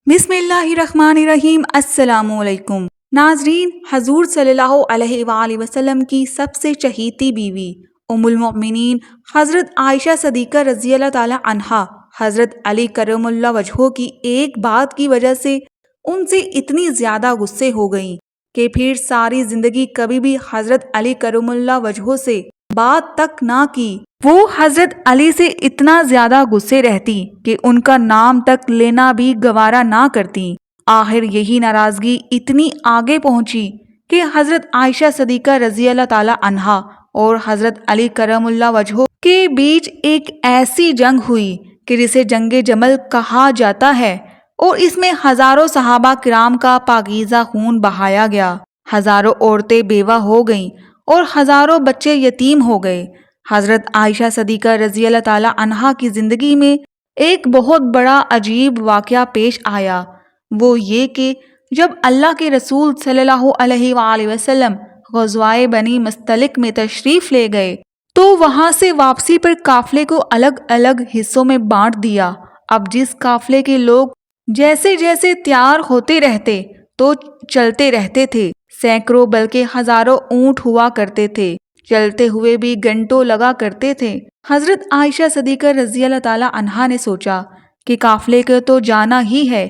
بسم اللہ الرحمن الرحیم۔ السلام علیکم ناظرین، حضور صلی اللہ علیہ وآلہ وسلم کی سب سے چہیتی بیوی ام المؤمنین حضرت عائشہ صدیقہ رضی اللہ تعالی عنہا حضرت علی کرم اللہ وجہہ کی ایک بات کی وجہ سے ان سے اتنی زیادہ غصے ہو گئیں کہ پھر ساری زندگی کبھی بھی حضرت علی کرم اللہ وجہہ سے بات تک نہ کی۔ وہ حضرت علی سے اتنا زیادہ غصے رہتی کہ ان کا نام تک لینا بھی گوارا نہ کرتی۔ آخر یہی ناراضگی اتنی آگے پہنچی کہ حضرت عائشہ صدیقہ رضی اللہ تعالی عنہا اور حضرت علی کرم اللہ وجہہ کے بیچ ایک ایسی جنگ ہوئی کہ جسے جنگ جمل کہا جاتا ہے، اور اس میں ہزاروں صحابہ کرام کا پاکیزہ خون بہایا گیا، ہزاروں عورتیں بیوہ ہو گئیں اور ہزاروں بچے یتیم ہو گئے۔ حضرت عائشہ صدیقہ رضی اللہ تعالی عنہا کی زندگی میں ایک بہت بڑا عجیب واقعہ پیش آیا، وہ یہ کہ جب اللہ کے رسول صلی اللہ علیہ وآلہ وسلم غزوہ بنی مستلق میں تشریف لے گئے تو وہاں سے واپسی پر قافلے کو الگ الگ حصوں میں بانٹ دیا۔ اب جس قافلے کے لوگ جیسے جیسے تیار ہوتے رہتے تو چلتے رہتے تھے، سینکڑوں بلکہ ہزاروں اونٹ ہوا کرتے تھے، چلتے ہوئے بھی گھنٹوں لگا کرتے تھے۔ حضرت عائشہ صدیقہ رضی اللہ تعالی عنہا نے سوچا کہ قافلے کو تو جانا ہی ہے،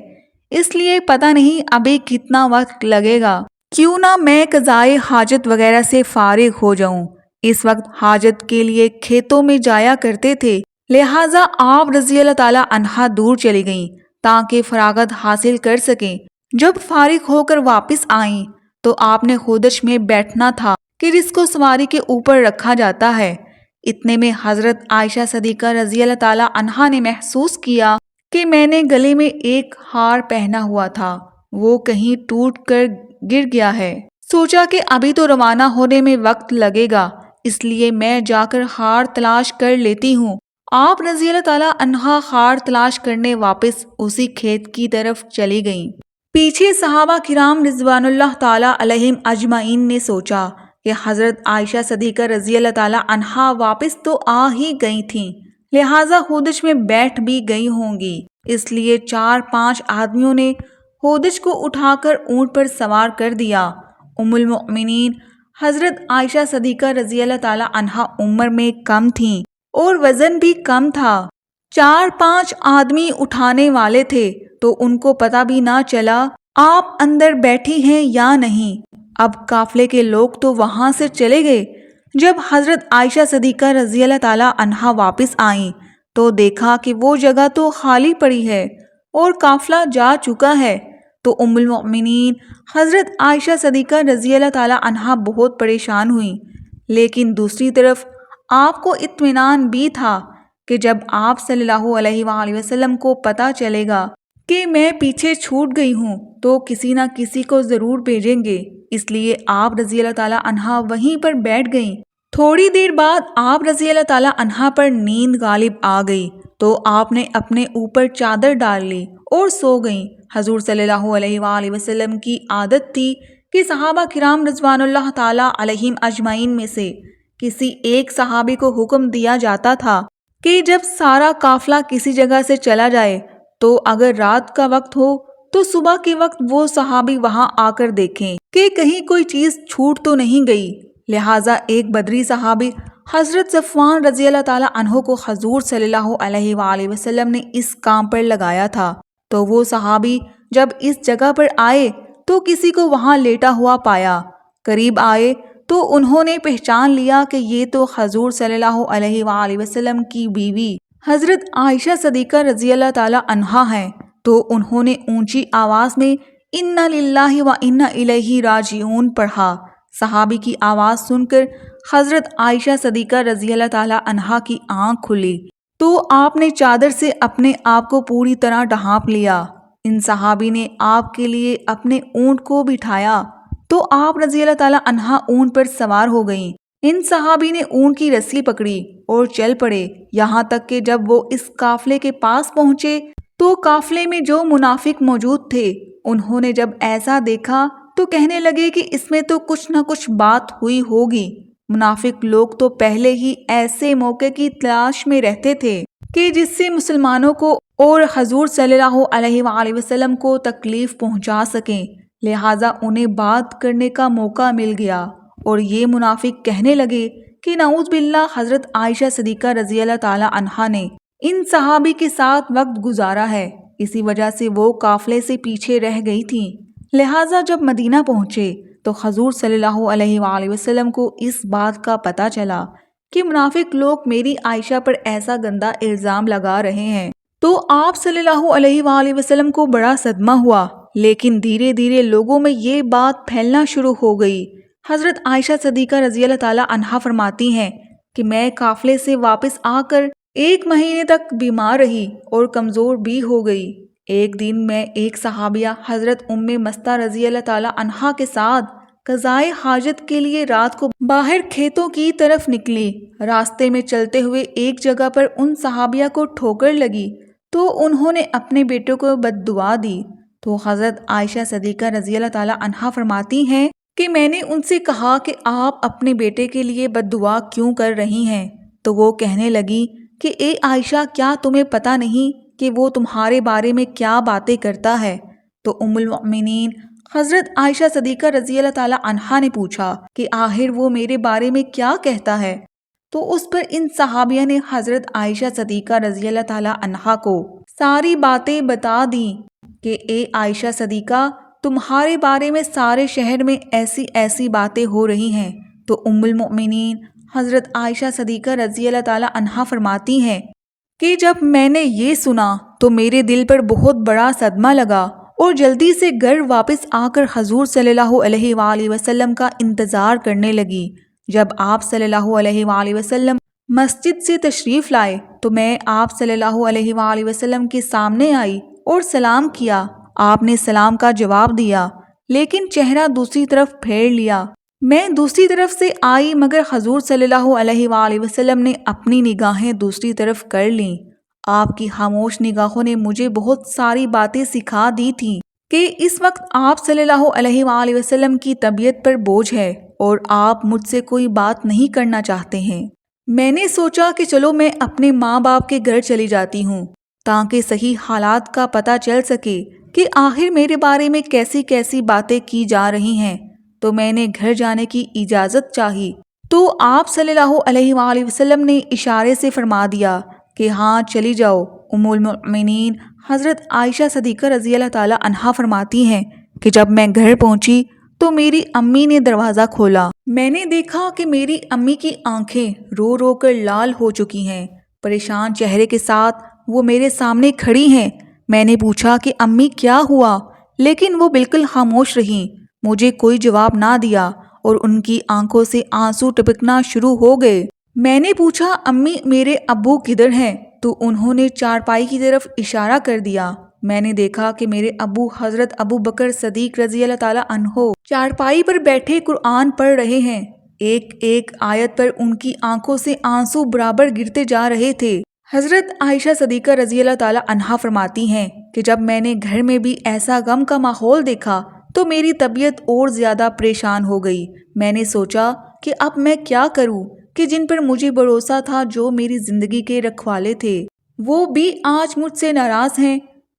اس لیے پتہ نہیں ابھی کتنا وقت لگے گا، کیوں نہ میں قضائے حاجت وغیرہ سے فارغ ہو جاؤں۔ اس وقت حاجت کے لیے کھیتوں میں جایا کرتے تھے، لہٰذا آپ رضی اللہ تعالی عنہا دور چلی گئیں تاکہ فراغت حاصل کر سکیں۔ جب فارغ ہو کر واپس آئیں تو آپ نے خودش میں بیٹھنا تھا کہ جس کو سواری کے اوپر رکھا جاتا ہے۔ اتنے میں حضرت عائشہ صدیقہ رضی اللہ تعالی عنہا نے محسوس کیا کہ میں نے گلے میں ایک ہار پہنا ہوا تھا، وہ کہیں ٹوٹ کر گر گیا ہے۔ سوچا کہ ابھی تو روانہ ہونے میں وقت لگے گا، اس لیے میں جا کر ہار تلاش کر لیتی ہوں۔ آپ رضی اللہ تعالی عنہا ہار تلاش کرنے واپس اسی کھیت کی طرف چلی گئیں۔ پیچھے صحابہ کرام رضوان اللہ تعالی علیہم اجمعین نے سوچا کہ حضرت عائشہ صدیقہ رضی اللہ تعالی عنہا واپس تو آ ہی گئی تھیں، لہٰذا ہودج میں بیٹھ بھی گئی ہوں گی، اس لیے 4-5 آدمیوں نے ہودج کو اٹھا کر اونٹ پر سوار کر دیا۔ ام المؤمنین حضرت عائشہ صدیقہ رضی اللہ تعالی عنہا عمر میں کم تھیں اور وزن بھی کم تھا۔ 4-5 آدمی اٹھانے والے تھے تو ان کو پتہ بھی نہ چلا آپ اندر بیٹھی ہیں یا نہیں۔ اب قافلے کے لوگ تو وہاں سے چلے گئے۔ جب حضرت عائشہ صدیقہ رضی اللہ تعالی عنہا واپس آئیں تو دیکھا کہ وہ جگہ تو خالی پڑی ہے اور قافلہ جا چکا ہے، تو ام المؤمنین حضرت عائشہ صدیقہ رضی اللہ تعالی عنہا بہت پریشان ہوئیں، لیکن دوسری طرف آپ کو اطمینان بھی تھا کہ جب آپ صلی اللہ علیہ وآلہ وسلم کو پتہ چلے گا کہ میں پیچھے چھوٹ گئی ہوں تو کسی نہ کسی کو ضرور بھیجیں گے، اس لیے آپ رضی اللہ تعالی عنہا وہیں پر بیٹھ گئیں۔ تھوڑی دیر بعد آپ رضی اللہ تعالی عنہا پر نیند غالب آ گئی تو آپ نے اپنے اوپر چادر ڈال لی اور سو گئیں۔ حضور صلی اللہ علیہ وآلہ وسلم کی عادت تھی کہ صحابہ کرام رضوان اللہ تعالی علیہم اجمعین میں سے کسی ایک صحابی کو حکم دیا جاتا تھا کہ جب سارا قافلہ کسی جگہ سے چلا جائے تو اگر رات کا وقت ہو تو صبح کے وقت وہ صحابی وہاں آ کر دیکھیں کہ کہیں کوئی چیز چھوٹ تو نہیں گئی۔ لہٰذا ایک بدری صحابی حضرت صفوان رضی اللہ تعالی عنہ کو حضور صلی اللہ علیہ وآلہ وسلم نے اس کام پر لگایا تھا، تو وہ صحابی جب اس جگہ پر آئے تو کسی کو وہاں لیٹا ہوا پایا۔ قریب آئے تو انہوں نے پہچان لیا کہ یہ تو حضور صلی اللہ علیہ وآلہ وسلم کی بیوی حضرت عائشہ صدیقہ رضی اللہ تعالی عنہا ہیں، تو انہوں نے اونچی آواز میں انا للہ و انا الیہ راجعون پڑھا۔ صحابی کی آواز سن کر حضرت عائشہ صدیقہ رضی اللہ تعالی عنہا کی آنکھ کھلی تو آپ نے چادر سے اپنے آپ کو پوری طرح ڈھانپ لیا۔ ان صحابی نے آپ کے لیے اپنے اونٹ کو بٹھایا تو آپ رضی اللہ تعالی عنہا اونٹ پر سوار ہو گئیں۔ ان صحابی نے اونٹ کی رسی پکڑی اور چل پڑے، یہاں تک کہ جب وہ اس قافلے کے پاس پہنچے تو قافلے میں جو منافق موجود تھے انہوں نے جب ایسا دیکھا تو کہنے لگے کہ اس میں تو کچھ نہ کچھ بات ہوئی ہوگی۔ منافق لوگ تو پہلے ہی ایسے موقع کی تلاش میں رہتے تھے کہ جس سے مسلمانوں کو اور حضور صلی اللہ علیہ وآلہ وسلم کو تکلیف پہنچا سکیں، لہٰذا انہیں بات کرنے کا موقع مل گیا اور یہ منافق کہنے لگے کہ نعوذ باللہ حضرت عائشہ صدیقہ رضی اللہ تعالی عنہا نے ان صحابی کے ساتھ وقت گزارا ہے، اسی وجہ سے وہ قافلے سے پیچھے رہ گئی تھیں۔ لہٰذا جب مدینہ پہنچے تو حضور صلی اللہ علیہ وآلہ وسلم کو اس بات کا پتہ چلا کہ منافق لوگ میری عائشہ پر ایسا گندا الزام لگا رہے ہیں، تو آپ صلی اللہ علیہ وآلہ وسلم کو بڑا صدمہ ہوا، لیکن دھیرے دھیرے لوگوں میں یہ بات پھیلنا شروع ہو گئی۔ حضرت عائشہ صدیقہ رضی اللہ تعالی عنہا فرماتی ہیں کہ میں قافلے سے واپس آ کر 1 مہینے تک بیمار رہی اور کمزور بھی ہو گئی۔ ایک دن میں ایک صحابیہ حضرت ام مستہ رضی اللہ تعالی عنہا کے ساتھ قضائے حاجت کے لیے رات کو باہر کھیتوں کی طرف نکلی۔ راستے میں چلتے ہوئے ایک جگہ پر ان صحابیہ کو ٹھوکر لگی تو انہوں نے اپنے بیٹے کو بد دعا دی، تو حضرت عائشہ صدیقہ رضی اللہ تعالی عنہا فرماتی ہیں کہ میں نے ان سے کہا کہ آپ اپنے بیٹے کے لیے بد دعا کیوں کر رہی ہیں؟ تو وہ کہنے لگی کہ اے عائشہ، کیا تمہیں پتہ نہیں کہ وہ تمہارے بارے میں کیا باتیں کرتا ہے؟ تو ام المؤمنین حضرت عائشہ صدیقہ رضی اللہ تعالی عنہا نے پوچھا کہ آخر وہ میرے بارے میں کیا کہتا ہے؟ تو اس پر ان صحابیہ نے حضرت عائشہ صدیقہ رضی اللہ تعالی عنہا کو ساری باتیں بتا دیں کہ اے عائشہ صدیقہ، تمہارے بارے میں سارے شہر میں ایسی ایسی باتیں ہو رہی ہیں۔ تو ام المؤمنین حضرت عائشہ صدیقہ رضی اللہ تعالی عنہا فرماتی ہیں کہ جب میں نے یہ سنا تو میرے دل پر بہت بڑا صدمہ لگا اور جلدی سے گھر واپس آ کر حضور صلی اللہ علیہ وآلہ وسلم کا انتظار کرنے لگی۔ جب آپ صلی اللہ علیہ وآلہ وسلم مسجد سے تشریف لائے تو میں آپ صلی اللہ علیہ وآلہ وسلم کے سامنے آئی اور سلام کیا۔ آپ نے سلام کا جواب دیا لیکن چہرہ دوسری طرف پھیر لیا۔ میں دوسری طرف سے آئی مگر حضور صلی اللہ علیہ وآلہ وسلم نے اپنی نگاہیں دوسری طرف کر لیں۔ آپ کی خاموش نگاہوں نے مجھے بہت ساری باتیں سکھا دی تھیں کہ اس وقت آپ صلی اللہ علیہ وآلہ وسلم کی طبیعت پر بوجھ ہے اور آپ مجھ سے کوئی بات نہیں کرنا چاہتے ہیں۔ میں نے سوچا کہ چلو میں اپنے ماں باپ کے گھر چلی جاتی ہوں تاکہ صحیح حالات کا پتہ چل سکے کہ آخر میرے بارے میں کیسی کیسی باتیں کی جا رہی ہیں۔ تو میں نے گھر جانے کی اجازت چاہی تو آپ صلی اللہ علیہ وآلہ وسلم نے اشارے سے فرما دیا کہ ہاں چلی جاؤ۔ ام المؤمنین حضرت عائشہ صدیقہ رضی اللہ تعالی عنہا فرماتی ہیں کہ جب میں گھر پہنچی تو میری امی نے دروازہ کھولا۔ میں نے دیکھا کہ میری امی کی آنکھیں رو رو کر لال ہو چکی ہیں۔ پریشان چہرے کے ساتھ وہ میرے سامنے کھڑی ہیں۔ میں نے پوچھا کہ امی کیا ہوا، لیکن وہ بالکل خاموش رہیں، مجھے کوئی جواب نہ دیا اور ان کی آنکھوں سے آنسو ٹپکنا شروع ہو گئے۔ میں نے پوچھا امی میرے ابو کدھر ہیں؟ تو انہوں نے چارپائی کی طرف اشارہ کر دیا۔ میں نے دیکھا کہ میرے ابو حضرت ابو بکر صدیق رضی اللہ تعالی عنہ چارپائی پر بیٹھے قرآن پڑھ رہے ہیں۔ ایک ایک آیت پر ان کی آنکھوں سے آنسو برابر گرتے جا رہے تھے۔ حضرت عائشہ صدیقہ رضی اللہ تعالی عنہا فرماتی ہیں کہ جب میں نے گھر میں بھی ایسا غم کا ماحول دیکھا تو میری طبیعت اور زیادہ پریشان ہو گئی۔ میں نے سوچا کہ اب میں کیا کروں کہ جن پر مجھے بھروسہ تھا، جو میری زندگی کے رکھوالے تھے، وہ بھی آج مجھ سے ناراض ہیں،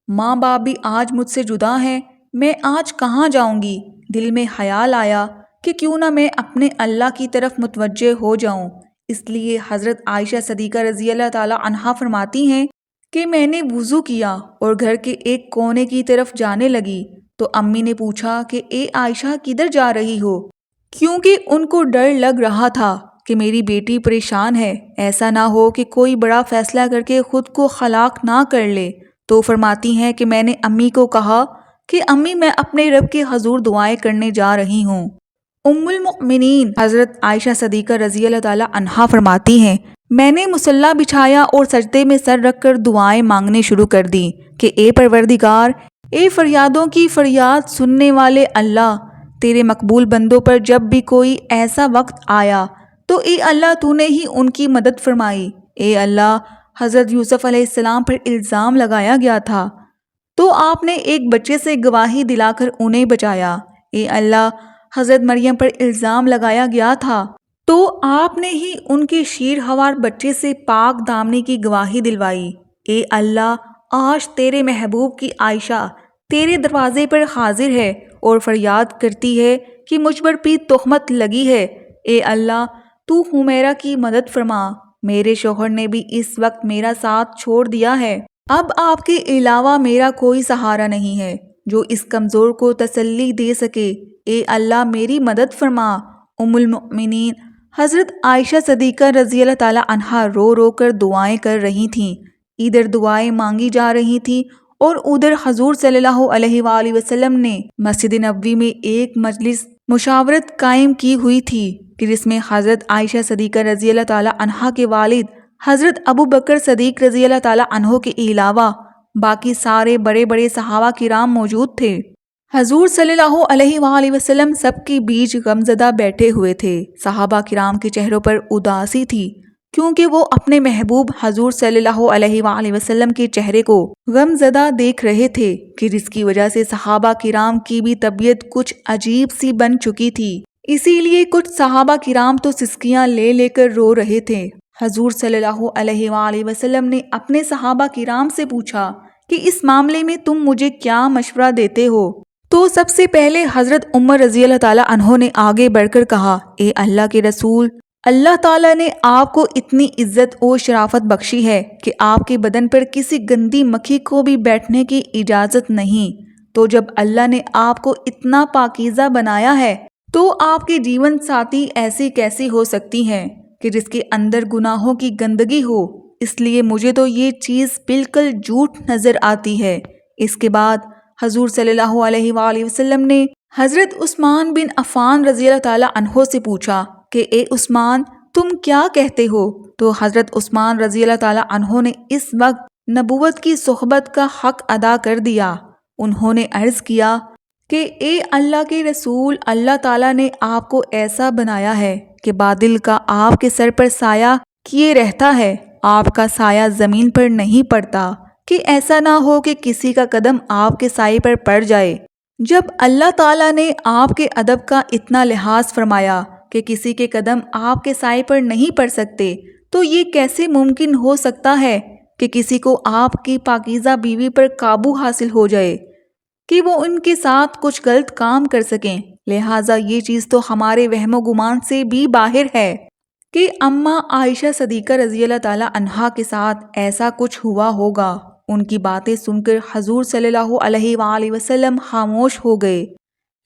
ماں باپ بھی آج مجھ سے جدا ہیں، میں آج کہاں جاؤں گی؟ دل میں خیال آیا کہ کیوں نہ میں اپنے اللہ کی طرف متوجہ ہو جاؤں۔ اس لیے حضرت عائشہ صدیقہ رضی اللہ تعالی عنہا فرماتی ہیں کہ میں نے وضو کیا اور گھر کے ایک کونے کی طرف جانے لگی تو امی نے پوچھا کہ اے عائشہ کدھر جا رہی ہو؟ کیونکہ ان کو ڈر لگ رہا تھا کہ میری بیٹی پریشان ہے، ایسا نہ ہو کہ کوئی بڑا فیصلہ کر کے خود کو ہلاک نہ کر لے۔ تو فرماتی ہیں کہ میں نے امی کو کہا کہ امی میں اپنے رب کے حضور دعائیں کرنے جا رہی ہوں۔ ام المؤمنین حضرت عائشہ صدیقہ رضی اللہ تعالی عنہا فرماتی ہیں میں نے مصلی بچھایا اور سجدے میں سر رکھ کر دعائیں مانگنے شروع کر دی کہ اے پروردگار، اے فریادوں کی فریاد سننے والے اللہ، تیرے مقبول بندوں پر جب بھی کوئی ایسا وقت آیا تو اے اللہ تو نے ہی ان کی مدد فرمائی۔ اے اللہ، حضرت یوسف علیہ السلام پر الزام لگایا گیا تھا تو آپ نے ایک بچے سے گواہی دلا کر انہیں بچایا۔ اے اللہ، حضرت مریم پر الزام لگایا گیا تھا تو آپ نے ہی ان کے شیر ہوار بچے سے پاک دامنی کی گواہی دلوائی۔ اے اللہ، آج تیرے محبوب کی عائشہ تیرے دروازے پر حاضر ہے اور فریاد کرتی ہے کہ مجھ پر بھی تہمت لگی ہے۔ اے اللہ، تو حمیرہ کی مدد فرما، میرے شوہر نے بھی اس وقت میرا ساتھ چھوڑ دیا ہے، اب آپ کے علاوہ میرا کوئی سہارا نہیں ہے جو اس کمزور کو تسلی دے سکے۔ اے اللہ، میری مدد فرما۔ ام المؤمنین حضرت عائشہ صدیقہ رضی اللہ تعالی عنہا رو رو کر دعائیں کر رہی تھیں۔ ادھر دعائیں مانگی جا رہی تھیں اور ادھر حضور صلی اللہ علیہ وآلہ وسلم نے مسجد نبوی میں ایک مجلس مشاورت قائم کی ہوئی تھی کہ جس میں حضرت عائشہ صدیقہ رضی اللہ تعالی عنہا کے والد حضرت ابو بکر صدیق رضی اللہ تعالی عنہ کے علاوہ باقی سارے بڑے بڑے صحابہ کرام موجود تھے۔ حضور صلی اللہ علیہ وآلہ وسلم سب کے بیچ غمزدہ بیٹھے ہوئے تھے۔ صحابہ کرام کے چہروں پر اداسی تھی کیونکہ وہ اپنے محبوب حضور صلی اللہ علیہ وآلہ وسلم کے چہرے کو غمزدہ دیکھ رہے تھے کہ جس کی وجہ سے صحابہ کرام کی بھی طبیعت کچھ عجیب سی بن چکی تھی۔ اسی لیے کچھ صحابہ کرام تو سسکیاں لے لے کر رو رہے تھے۔ حضور صلی اللہ علیہ وآلہ وسلم نے اپنے صحابہ کرام سے پوچھا کہ اس معاملے میں تم مجھے کیا مشورہ دیتے ہو؟ تو سب سے پہلے حضرت عمر رضی اللہ تعالی عنہ نے آگے بڑھ کر کہا، اے اللہ کے رسول، اللہ تعالیٰ نے آپ کو اتنی عزت و شرافت بخشی ہے کہ آپ کے بدن پر کسی گندی مکھی کو بھی بیٹھنے کی اجازت نہیں، تو جب اللہ نے آپ کو اتنا پاکیزہ بنایا ہے تو آپ کے جیون ساتھی ایسی کیسی ہو سکتی ہیں کہ جس کے اندر گناہوں کی گندگی ہو؟ اس لیے مجھے تو یہ چیز بالکل جھوٹ نظر آتی ہے۔ اس کے بعد حضور صلی اللہ علیہ وآلہ وسلم نے حضرت عثمان بن عفان رضی اللہ تعالی عنہ سے پوچھا کہ اے عثمان، تم کیا کہتے ہو؟ تو حضرت عثمان رضی اللہ تعالی عنہ نے اس وقت نبوت کی صحبت کا حق ادا کر دیا۔ انہوں نے عرض کیا کہ اے اللہ کے رسول، اللہ تعالیٰ نے آپ کو ایسا بنایا ہے کہ بادل کا آپ کے سر پر سایہ کیے رہتا ہے، آپ کا سایہ زمین پر نہیں پڑتا کہ ایسا نہ ہو کہ کسی کا قدم آپ کے سائے پر پڑ جائے۔ جب اللہ تعالیٰ نے آپ کے ادب کا اتنا لحاظ فرمایا کہ کسی کے قدم آپ کے سائے پر نہیں پڑ سکتے، تو یہ کیسے ممکن ہو سکتا ہے کہ کسی کو آپ کی پاکیزہ بیوی پر قابو حاصل ہو جائے کہ وہ ان کے ساتھ کچھ غلط کام کر سکیں؟ لہٰذا یہ چیز تو ہمارے وہم و گمان سے بھی باہر ہے کہ اماں عائشہ صدیقہ رضی اللہ تعالی عنہا کے ساتھ ایسا کچھ ہوا ہوگا۔ ان کی باتیں سن کر حضور صلی اللہ علیہ وآلہ وسلم خاموش ہو گئے،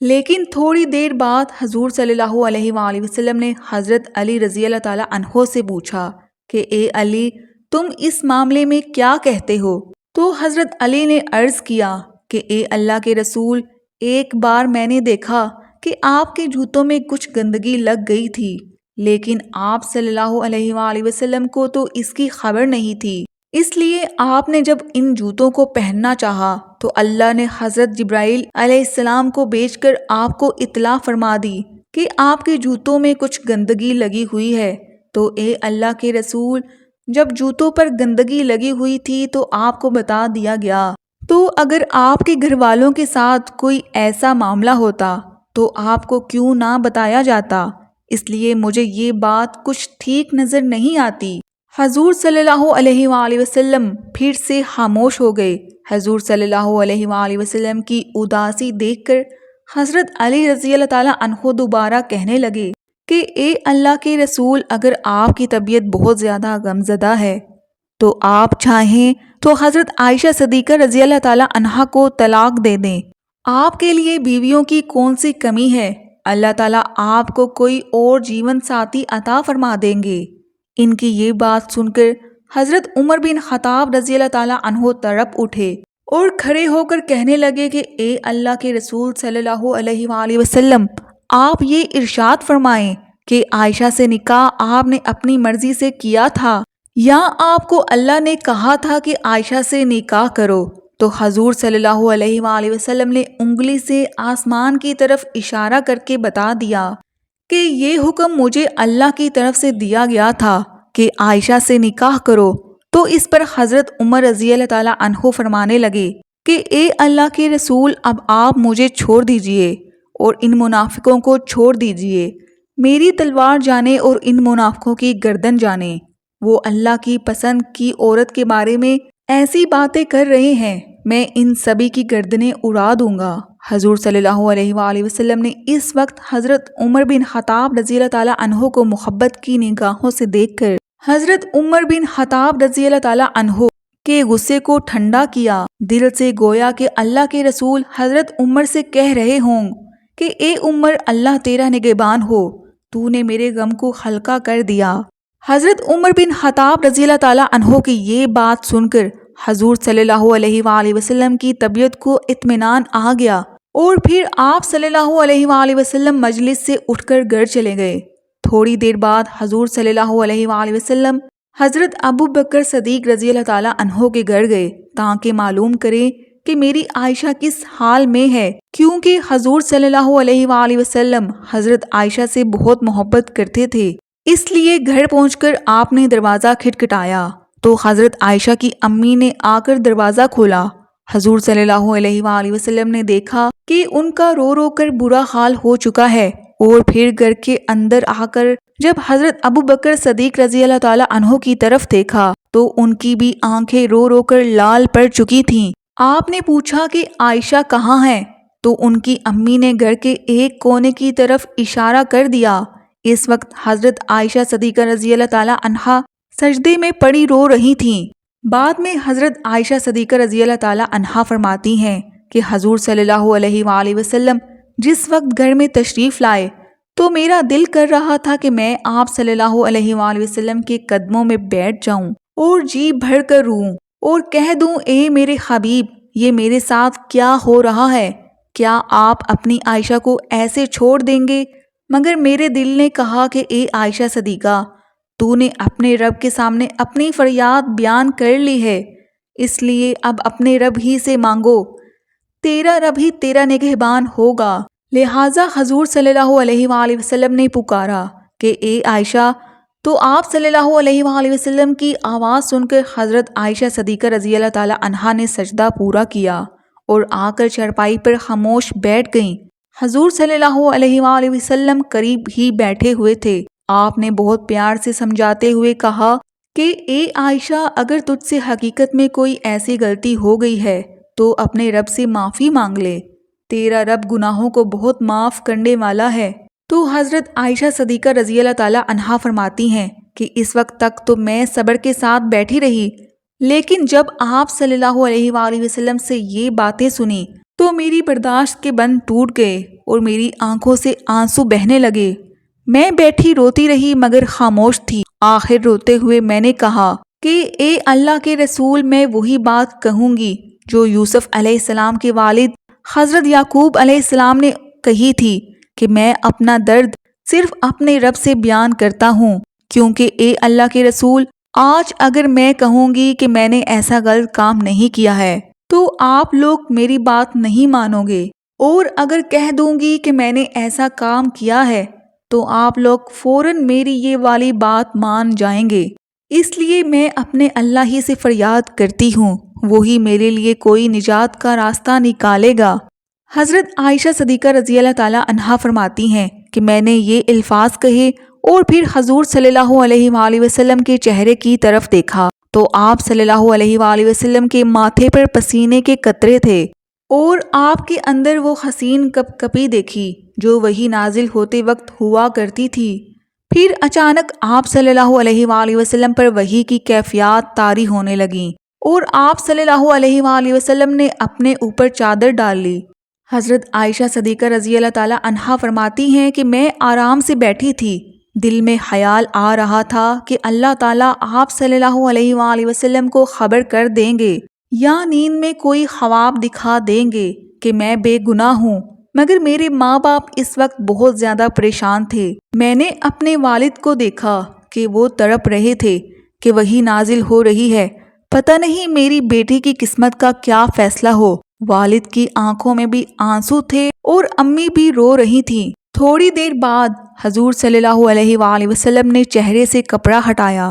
لیکن تھوڑی دیر بعد حضور صلی اللہ علیہ وآلہ وسلم نے حضرت علی رضی اللہ تعالی عنہ سے پوچھا کہ اے علی، تم اس معاملے میں کیا کہتے ہو؟ تو حضرت علی نے عرض کیا کہ اے اللہ کے رسول، ایک بار میں نے دیکھا کہ آپ کے جوتوں میں کچھ گندگی لگ گئی تھی، لیکن آپ صلی اللہ علیہ وآلہ وسلم کو تو اس کی خبر نہیں تھی، اس لیے آپ نے جب ان جوتوں کو پہننا چاہا تو اللہ نے حضرت جبرائیل علیہ السلام کو بھیج کر آپ کو اطلاع فرما دی کہ آپ کے جوتوں میں کچھ گندگی لگی ہوئی ہے۔ تو اے اللہ کے رسول، جب جوتوں پر گندگی لگی ہوئی تھی تو آپ کو بتا دیا گیا، تو اگر آپ کے گھر والوں کے ساتھ کوئی ایسا معاملہ ہوتا تو آپ کو کیوں نہ بتایا جاتا؟ اس لیے مجھے یہ بات کچھ ٹھیک نظر نہیں آتی۔ حضور صلی اللہ علیہ وآلہ وسلم پھر سے خاموش ہو گئے۔ حضور صلی اللہ علیہ وآلہ وسلم کی اداسی دیکھ کر حضرت علی رضی اللہ تعالی عنہ دوبارہ کہنے لگے کہ اے اللہ کے رسول، اگر آپ کی طبیعت بہت زیادہ غمزدہ ہے تو آپ چاہیں تو حضرت عائشہ صدیقہ رضی اللہ تعالی عنہا کو طلاق دے دیں۔ آپ کے لیے بیویوں کی کون سی کمی ہے؟ اللہ تعالیٰ آپ کو کوئی اور جیون ساتھی عطا فرما دیں گے۔ ان کی یہ بات سن کر حضرت عمر بن خطاب رضی اللہ تعالی عنہ تڑپ اٹھے اور کھڑے ہو کر کہنے لگے کہ اے اللہ کے رسول صلی اللہ علیہ وآلہ وسلم، آپ یہ ارشاد فرمائیں کہ عائشہ سے نکاح آپ نے اپنی مرضی سے کیا تھا یا آپ کو اللہ نے کہا تھا کہ عائشہ سے نکاح کرو؟ تو حضور صلی اللہ علیہ وآلہ وسلم نے انگلی سے آسمان کی طرف اشارہ کر کے بتا دیا کہ یہ حکم مجھے اللہ کی طرف سے دیا گیا تھا کہ عائشہ سے نکاح کرو۔ تو اس پر حضرت عمر رضی اللہ تعالی عنہ فرمانے لگے کہ اے اللہ کے رسول، اب آپ مجھے چھوڑ دیجئے اور ان منافقوں کو چھوڑ دیجئے۔ میری تلوار جانے اور ان منافقوں کی گردن جانے۔ وہ اللہ کی پسند کی عورت کے بارے میں ایسی باتیں کر رہے ہیں، میں ان سبھی کی گردنیں اڑا دوں گا۔ حضور صلی اللہ علیہ وآلہ وسلم نے اس وقت حضرت عمر بن خطاب رضی اللہ تعالیٰ عنہ کو محبت کی نگاہوں سے دیکھ کر حضرت عمر بن خطاب رضی اللہ تعالیٰ عنہ کے غصے کو ٹھنڈا کیا، دل سے گویا کہ اللہ کے رسول حضرت عمر سے کہہ رہے ہوں کہ اے عمر، اللہ تیرا نگہبان ہو، تو نے میرے غم کو ہلکا کر دیا۔ حضرت عمر بن خطاب رضی اللہ تعالیٰ عنہ کی یہ بات سن کر حضور صلی اللہ علیہ وآلہ وسلم کی طبیعت کو اطمینان آ گیا، اور پھر آپ صلی اللہ علیہ وآلہ وسلم مجلس سے اٹھ کر گھر چلے گئے۔ تھوڑی دیر بعد حضور صلی اللہ علیہ وآلہ وسلم حضرت ابو بکر صدیق رضی اللہ تعالیٰ عنہ کے گھر گئے تاکہ معلوم کریں کہ میری عائشہ کس حال میں ہے، کیونکہ حضور صلی اللہ علیہ وآلہ وسلم حضرت عائشہ سے بہت محبت کرتے تھے۔ اس لیے گھر پہنچ کر آپ نے دروازہ کھٹکھٹایا تو حضرت عائشہ کی امی نے آ کر دروازہ کھولا۔ حضور صلی اللہ علیہ وآلہ وسلم نے دیکھا کہ ان کا رو رو کر برا حال ہو چکا ہے، اور پھر گھر کے اندر آ کر جب حضرت ابو بکر صدیق رضی اللہ تعالیٰ عنہ کی طرف دیکھا تو ان کی بھی آنکھیں رو رو کر لال پڑ چکی تھیں۔ آپ نے پوچھا کہ عائشہ کہاں ہے؟ تو ان کی امی نے گھر کے ایک کونے کی طرف اشارہ کر دیا۔ اس وقت حضرت عائشہ صدیقہ رضی اللہ تعالیٰ عنہا سجدے میں پڑی رو رہی تھیں۔ بعد میں حضرت عائشہ صدیقہ رضی اللہ تعالیٰ عنہا فرماتی ہیں کہ حضور صلی اللہ علیہ وآلہ وسلم جس وقت گھر میں تشریف لائے تو میرا دل کر رہا تھا کہ میں آپ صلی اللہ علیہ وآلہ وسلم کے قدموں میں بیٹھ جاؤں اور جی بھر کر روؤں اور کہہ دوں، اے میرے حبیب، یہ میرے ساتھ کیا ہو رہا ہے؟ کیا آپ اپنی عائشہ کو ایسے چھوڑ دیں گے؟ مگر میرے دل نے کہا کہ اے عائشہ صدیقہ، تو نے اپنے رب کے سامنے اپنی فریاد بیان کر لی ہے، اس لیے اب اپنے رب ہی سے مانگو، تیرا رب ہی تیرا نگہبان ہوگا۔ لہٰذا حضور صلی اللہ علیہ وآلہ وسلم نے پکارا کہ اے عائشہ، تو آپ صلی اللہ علیہ وآلہ وسلم کی آواز سن کر حضرت عائشہ صدیقہ رضی اللہ تعالیٰ عنہا نے سجدہ پورا کیا اور آ کر چارپائی پر خاموش بیٹھ گئیں۔ حضور صلی اللہ علیہ وآلہ وسلم قریب ہی بیٹھے ہوئے تھے۔ آپ نے بہت پیار سے سمجھاتے ہوئے کہا کہ اے عائشہ، اگر تجھ سے حقیقت میں کوئی ایسی غلطی ہو گئی ہے تو اپنے رب سے معافی مانگ لے، تیرا رب گناہوں کو بہت معاف کرنے والا ہے۔ تو حضرت عائشہ صدیقہ رضی اللہ تعالیٰ عنہا فرماتی ہیں کہ اس وقت تک تو میں صبر کے ساتھ بیٹھی رہی، لیکن جب آپ صلی اللہ علیہ وآلہ وسلم سے یہ باتیں سنی تو میری برداشت کے بند ٹوٹ گئے اور میری آنکھوں سے آنسو بہنے لگے۔ میں بیٹھی روتی رہی مگر خاموش تھی۔ آخر روتے ہوئے میں نے کہا کہ اے اللہ کے رسول، میں وہی بات کہوں گی جو یوسف علیہ السلام کے والد حضرت یعقوب علیہ السلام نے کہی تھی کہ میں اپنا درد صرف اپنے رب سے بیان کرتا ہوں، کیونکہ اے اللہ کے رسول، آج اگر میں کہوں گی کہ میں نے ایسا غلط کام نہیں کیا ہے تو آپ لوگ میری بات نہیں مانو گے، اور اگر کہہ دوں گی کہ میں نے ایسا کام کیا ہے تو آپ لوگ فوراً میری یہ والی بات مان جائیں گے۔ اس لیے میں اپنے اللہ ہی سے فریاد کرتی ہوں، وہی میرے لیے کوئی نجات کا راستہ نکالے گا۔ حضرت عائشہ صدیقہ رضی اللہ تعالیٰ عنہا فرماتی ہیں کہ میں نے یہ الفاظ کہے اور پھر حضور صلی اللہ علیہ وآلہ وسلم کے چہرے کی طرف دیکھا تو آپ صلی اللہ علیہ وآلہ وسلم کے ماتھے پر پسینے کے قطرے تھے، اور آپ کے اندر وہ حسین کپ کپی دیکھی جو وہی نازل ہوتے وقت ہوا کرتی تھی۔ پھر اچانک آپ صلی اللہ علیہ وآلہ وسلم پر وحی کی کیفیات طاری ہونے لگیں اور آپ صلی اللہ علیہ وآلہ وسلم نے اپنے اوپر چادر ڈال لی۔ حضرت عائشہ صدیقہ رضی اللہ تعالیٰ عنہا فرماتی ہیں کہ میں آرام سے بیٹھی تھی، دل میں خیال آ رہا تھا کہ اللہ تعالیٰ آپ صلی اللہ علیہ وآلہ وسلم کو خبر کر دیں گے یا نیند میں کوئی خواب دکھا دیں گے کہ میں بے گناہ ہوں، مگر میرے ماں باپ اس وقت بہت زیادہ پریشان تھے۔ میں نے اپنے والد کو دیکھا کہ وہ تڑپ رہے تھے کہ وہی نازل ہو رہی ہے، پتہ نہیں میری بیٹی کی قسمت کا کیا فیصلہ ہو۔ والد کی آنکھوں میں بھی آنسو تھے اور امی بھی رو رہی تھیں۔ تھوڑی دیر بعد حضور صلی اللہ علیہ وآلہ وسلم نے چہرے سے کپڑا ہٹایا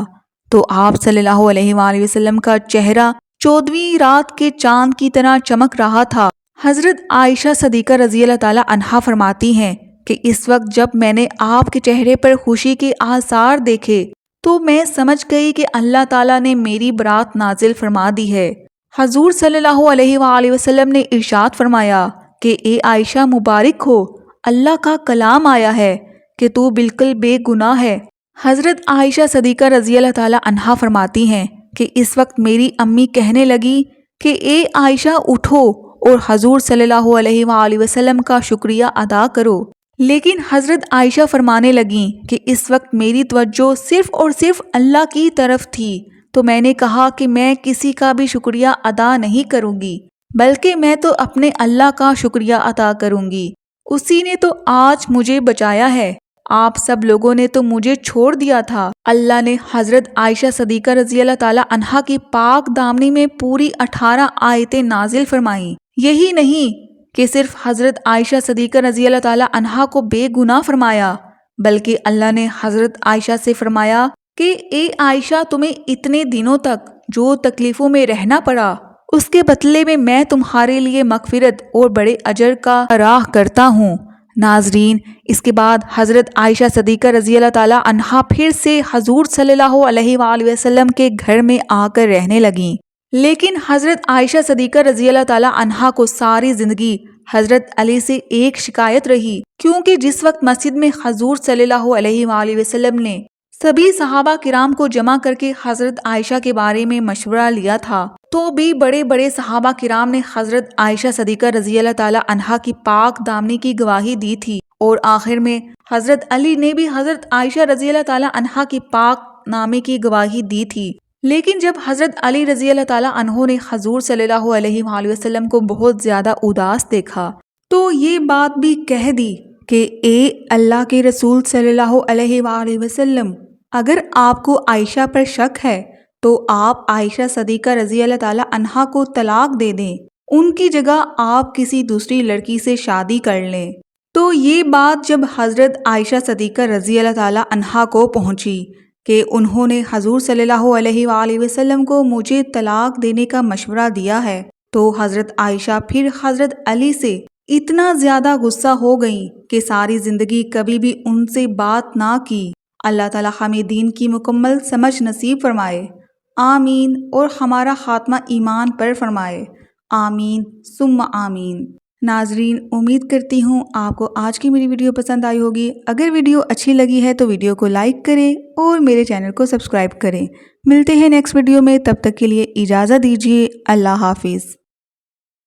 تو آپ صلی اللہ علیہ وآلہ وسلم کا چہرہ 14ویں رات کے چاند کی طرح چمک رہا تھا۔ حضرت عائشہ صدیقہ رضی اللہ تعالیٰ عنہا فرماتی ہیں کہ اس وقت جب میں نے آپ کے چہرے پر خوشی کے آثار دیکھے تو میں سمجھ گئی کہ اللہ تعالیٰ نے میری برات نازل فرما دی ہے۔ حضور صلی اللہ علیہ وآلہ وسلم نے ارشاد فرمایا کہ اے عائشہ مبارک ہو، اللہ کا کلام آیا ہے کہ تو بالکل بے گناہ ہے۔ حضرت عائشہ صدیقہ رضی اللہ تعالیٰ عنہا فرماتی ہیں کہ اس وقت میری امی کہنے لگی کہ اے عائشہ اٹھو اور حضور صلی اللہ علیہ وآلہ وسلم کا شکریہ ادا کرو، لیکن حضرت عائشہ فرمانے لگیں کہ اس وقت میری توجہ صرف اور صرف اللہ کی طرف تھی، تو میں نے کہا کہ میں کسی کا بھی شکریہ ادا نہیں کروں گی، بلکہ میں تو اپنے اللہ کا شکریہ ادا کروں گی، اسی نے تو آج مجھے بچایا ہے، آپ سب لوگوں نے تو مجھے چھوڑ دیا تھا۔ اللہ نے حضرت عائشہ صدیقہ رضی اللہ تعالیٰ عنہا کی پاک دامنی میں پوری 18 آیتیں نازل فرمائیں۔ یہی نہیں کہ صرف حضرت عائشہ صدیقہ رضی اللہ تعالیٰ عنہا کو بے گناہ فرمایا، بلکہ اللہ نے حضرت عائشہ سے فرمایا کہ اے عائشہ تمہیں اتنے دنوں تک جو تکلیفوں میں رہنا پڑا، اس کے بدلے میں تمہارے لیے مغفرت اور بڑے اجر کا راہ کرتا ہوں۔ ناظرین، اس کے بعد حضرت عائشہ صدیقہ رضی اللہ تعالیٰ عنہا پھر سے حضور صلی اللہ علیہ وآلہ وسلم کے گھر میں آ کر رہنے لگیں، لیکن حضرت عائشہ صدیقہ رضی اللہ تعالیٰ عنہا کو ساری زندگی حضرت علی سے ایک شکایت رہی، کیونکہ جس وقت مسجد میں حضور صلی اللہ علیہ وآلہ وسلم نے سبھی صحابہ کرام کو جمع کر کے حضرت عائشہ کے بارے میں مشورہ لیا تھا، تو بھی بڑے بڑے صحابہ کرام نے حضرت عائشہ صدیقہ رضی اللہ تعالیٰ عنہا کی پاک دامنی کی گواہی دی تھی، اور آخر میں حضرت علی نے بھی حضرت عائشہ رضی اللہ تعالیٰ عنہا کی پاک نامی کی گواہی دی تھی۔ لیکن جب حضرت علی رضی اللہ تعالیٰ عنہ نے حضور صلی اللہ علیہ وآلہ وسلم کو بہت زیادہ اداس دیکھا تو یہ بات بھی کہہ دی کہ اے اللہ کے رسول صلی اللہ علیہ وآلہ وسلم، اگر آپ کو عائشہ پر شک ہے تو آپ عائشہ صدیقہ رضی اللہ تعالیٰ عنہا کو طلاق دے دیں، ان کی جگہ آپ کسی دوسری لڑکی سے شادی کر لیں۔ تو یہ بات جب حضرت عائشہ صدیقہ رضی اللہ تعالیٰ عنہا کو پہنچی کہ انہوں نے حضور صلی اللہ علیہ وآلہ وسلم کو مجھے طلاق دینے کا مشورہ دیا ہے، تو حضرت عائشہ پھر حضرت علی سے اتنا زیادہ غصہ ہو گئیں کہ ساری زندگی کبھی بھی ان سے بات نہ کی۔ اللہ تعالیٰ ہمیں دین کی مکمل سمجھ نصیب فرمائے، آمین، اور ہمارا خاتمہ ایمان پر فرمائے، آمین ثم آمین۔ ناظرین، امید کرتی ہوں آپ کو آج کی میری ویڈیو پسند آئی ہوگی۔ اگر ویڈیو اچھی لگی ہے تو ویڈیو کو لائک کریں اور میرے چینل کو سبسکرائب کریں۔ ملتے ہیں نیکسٹ ویڈیو میں، تب تک کے لیے اجازت دیجیے، اللہ حافظ۔